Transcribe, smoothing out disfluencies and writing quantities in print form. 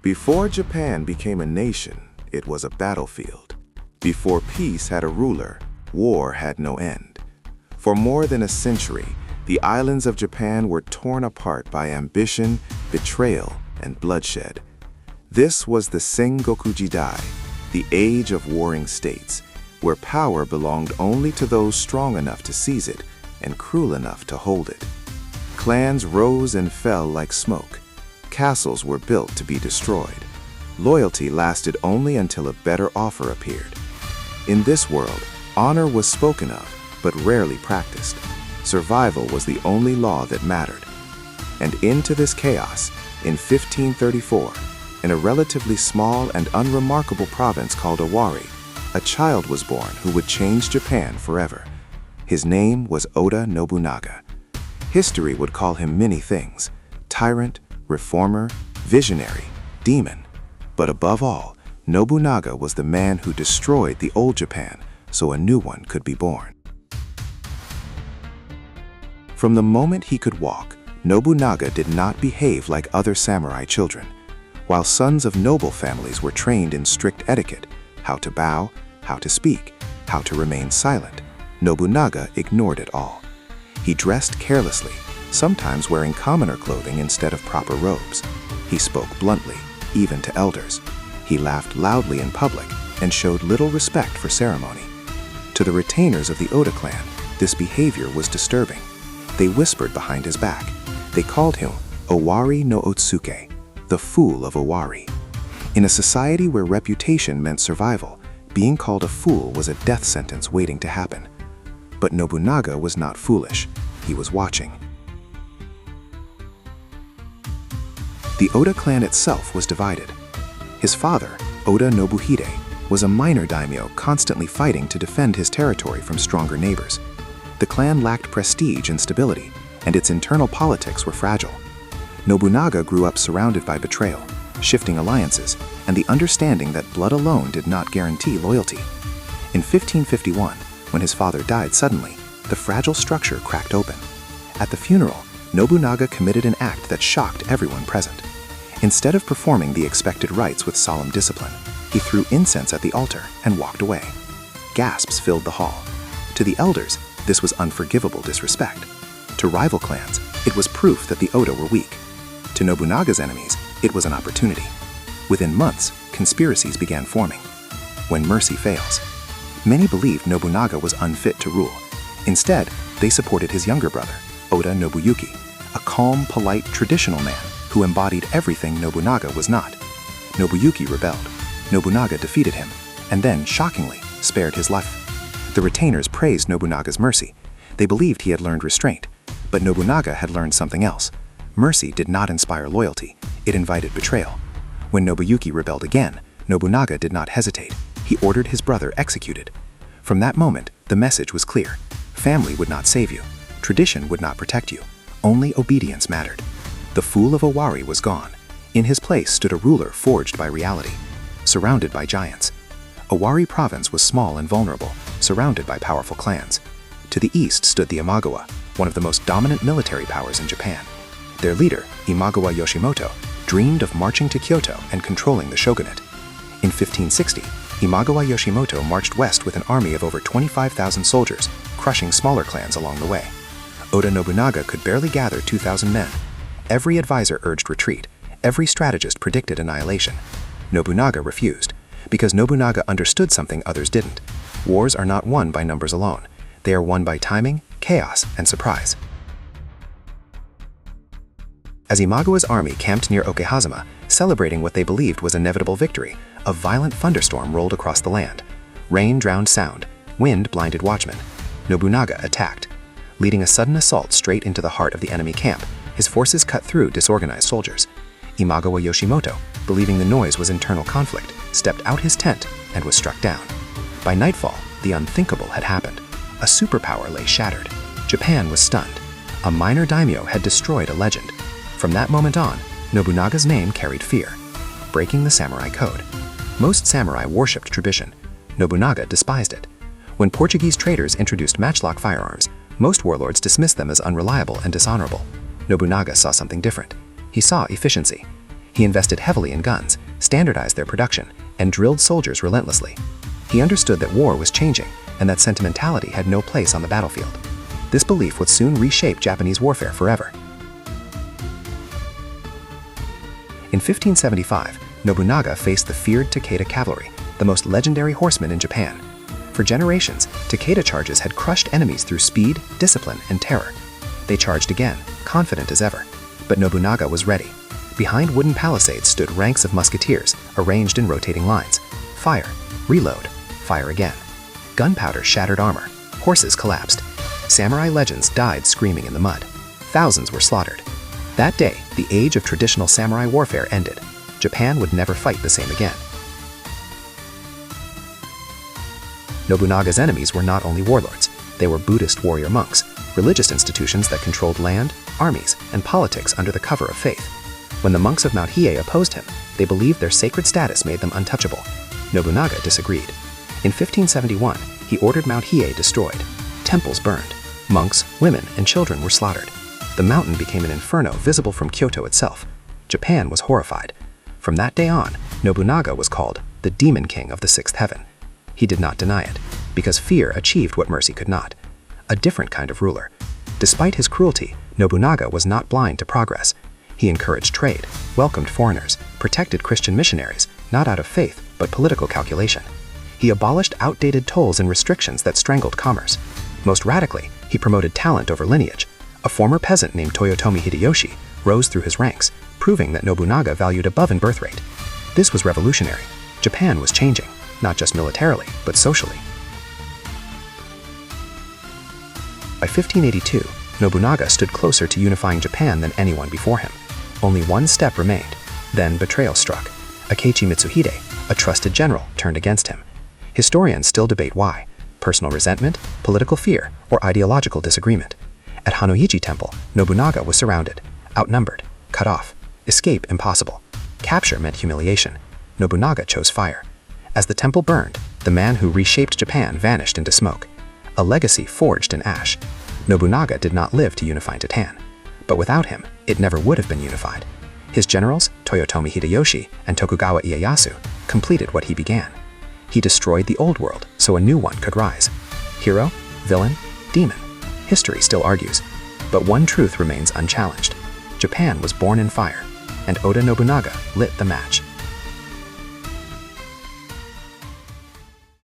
Before Japan became a nation, it was a battlefield. Before peace had a ruler, war had no end. For more than a century, the islands of Japan were torn apart by ambition, betrayal, and bloodshed. This was the Sengoku Jidai, the age of warring states, where power belonged only to those strong enough to seize it and cruel enough to hold it. Clans rose and fell like smoke. Castles were built to be destroyed. Loyalty lasted only until a better offer appeared. In this world, honor was spoken of, but rarely practiced. Survival was the only law that mattered. And into this chaos, in 1534, in a relatively small and unremarkable province called Owari, a child was born who would change Japan forever. His name was Oda Nobunaga. History would call him many things: tyrant, reformer, visionary, demon. But above all, Nobunaga was the man who destroyed the old Japan so a new one could be born. From the moment he could walk, Nobunaga did not behave like other samurai children. While sons of noble families were trained in strict etiquette, how to bow, how to speak, how to remain silent, Nobunaga ignored it all. He dressed carelessly, sometimes wearing commoner clothing instead of proper robes. He spoke bluntly, even to elders. He laughed loudly in public and showed little respect for ceremony. To the retainers of the Oda clan, this behavior was disturbing. They whispered behind his back. They called him Owari no Otsuke, the fool of Owari. In a society where reputation meant survival, being called a fool was a death sentence waiting to happen. But Nobunaga was not foolish. He was watching. The Oda clan itself was divided. His father, Oda Nobuhide, was a minor daimyo constantly fighting to defend his territory from stronger neighbors. The clan lacked prestige and stability, and its internal politics were fragile. Nobunaga grew up surrounded by betrayal, shifting alliances, and the understanding that blood alone did not guarantee loyalty. In 1551, when his father died suddenly, the fragile structure cracked open. At the funeral, Nobunaga committed an act that shocked everyone present. Instead of performing the expected rites with solemn discipline, he threw incense at the altar and walked away. Gasps filled the hall. To the elders, this was unforgivable disrespect. To rival clans, it was proof that the Oda were weak. To Nobunaga's enemies, it was an opportunity. Within months, conspiracies began forming. When mercy fails, many believed Nobunaga was unfit to rule. Instead, they supported his younger brother, Oda Nobuyuki, a calm, polite, traditional man who embodied everything Nobunaga was not. Nobuyuki rebelled. Nobunaga defeated him, and then, shockingly, spared his life. The retainers praised Nobunaga's mercy. They believed he had learned restraint, but Nobunaga had learned something else. Mercy did not inspire loyalty. It invited betrayal. When Nobuyuki rebelled again, Nobunaga did not hesitate. He ordered his brother executed. From that moment, the message was clear. Family would not save you. Tradition would not protect you. Only obedience mattered. The fool of Owari was gone. In his place stood a ruler forged by reality, surrounded by giants. Owari province was small and vulnerable, surrounded by powerful clans. To the east stood the Imagawa, one of the most dominant military powers in Japan. Their leader, Imagawa Yoshimoto, dreamed of marching to Kyoto and controlling the shogunate. In 1560, Imagawa Yoshimoto marched west with an army of over 25,000 soldiers, crushing smaller clans along the way. Oda Nobunaga could barely gather 2,000 men. Every advisor urged retreat. Every strategist predicted annihilation. Nobunaga refused, because Nobunaga understood something others didn't. Wars are not won by numbers alone. They are won by timing, chaos, and surprise. As Imagawa's army camped near Okehazama, celebrating what they believed was inevitable victory, a violent thunderstorm rolled across the land. Rain drowned sound. Wind blinded watchmen. Nobunaga attacked. Leading a sudden assault straight into the heart of the enemy camp, his forces cut through disorganized soldiers. Imagawa Yoshimoto, believing the noise was internal conflict, stepped out his tent and was struck down. By nightfall, the unthinkable had happened. A superpower lay shattered. Japan was stunned. A minor daimyo had destroyed a legend. From that moment on, Nobunaga's name carried fear, breaking the samurai code. Most samurai worshipped tradition. Nobunaga despised it. When Portuguese traders introduced matchlock firearms, most warlords dismissed them as unreliable and dishonorable. Nobunaga saw something different. He saw efficiency. He invested heavily in guns, standardized their production, and drilled soldiers relentlessly. He understood that war was changing and that sentimentality had no place on the battlefield. This belief would soon reshape Japanese warfare forever. In 1575, Nobunaga faced the feared Takeda cavalry, the most legendary horsemen in Japan. For generations, Takeda charges had crushed enemies through speed, discipline, and terror. They charged again, confident as ever. But Nobunaga was ready. Behind wooden palisades stood ranks of musketeers, arranged in rotating lines. Fire, reload, fire again. Gunpowder shattered armor. Horses collapsed. Samurai legends died screaming in the mud. Thousands were slaughtered. That day, the age of traditional samurai warfare ended. Japan would never fight the same again. Nobunaga's enemies were not only warlords. They were Buddhist warrior monks, religious institutions that controlled land, armies, and politics under the cover of faith. When the monks of Mount Hiei opposed him, they believed their sacred status made them untouchable. Nobunaga disagreed. In 1571, he ordered Mount Hiei destroyed. Temples burned. Monks, women, and children were slaughtered. The mountain became an inferno visible from Kyoto itself. Japan was horrified. From that day on, Nobunaga was called the Demon King of the Sixth Heaven. He did not deny it, because fear achieved what mercy could not. A different kind of ruler. Despite his cruelty, Nobunaga was not blind to progress. He encouraged trade, welcomed foreigners, protected Christian missionaries, not out of faith, but political calculation. He abolished outdated tolls and restrictions that strangled commerce. Most radically, he promoted talent over lineage. A former peasant named Toyotomi Hideyoshi rose through his ranks, proving that Nobunaga valued above and birthright. This was revolutionary. Japan was changing, not just militarily, but socially. By 1582, Nobunaga stood closer to unifying Japan than anyone before him. Only one step remained. Then betrayal struck. Akechi Mitsuhide, a trusted general, turned against him. Historians still debate why: personal resentment, political fear, or ideological disagreement. At Honnō-ji Temple, Nobunaga was surrounded, outnumbered, cut off. Escape impossible. Capture meant humiliation. Nobunaga chose fire. As the temple burned, the man who reshaped Japan vanished into smoke. A legacy forged in ash. Nobunaga did not live to unify Japan. But without him, it never would have been unified. His generals, Toyotomi Hideyoshi and Tokugawa Ieyasu, completed what he began. He destroyed the old world so a new one could rise. Hero, villain, demon. History still argues. But one truth remains unchallenged. Japan was born in fire, and Oda Nobunaga lit the match.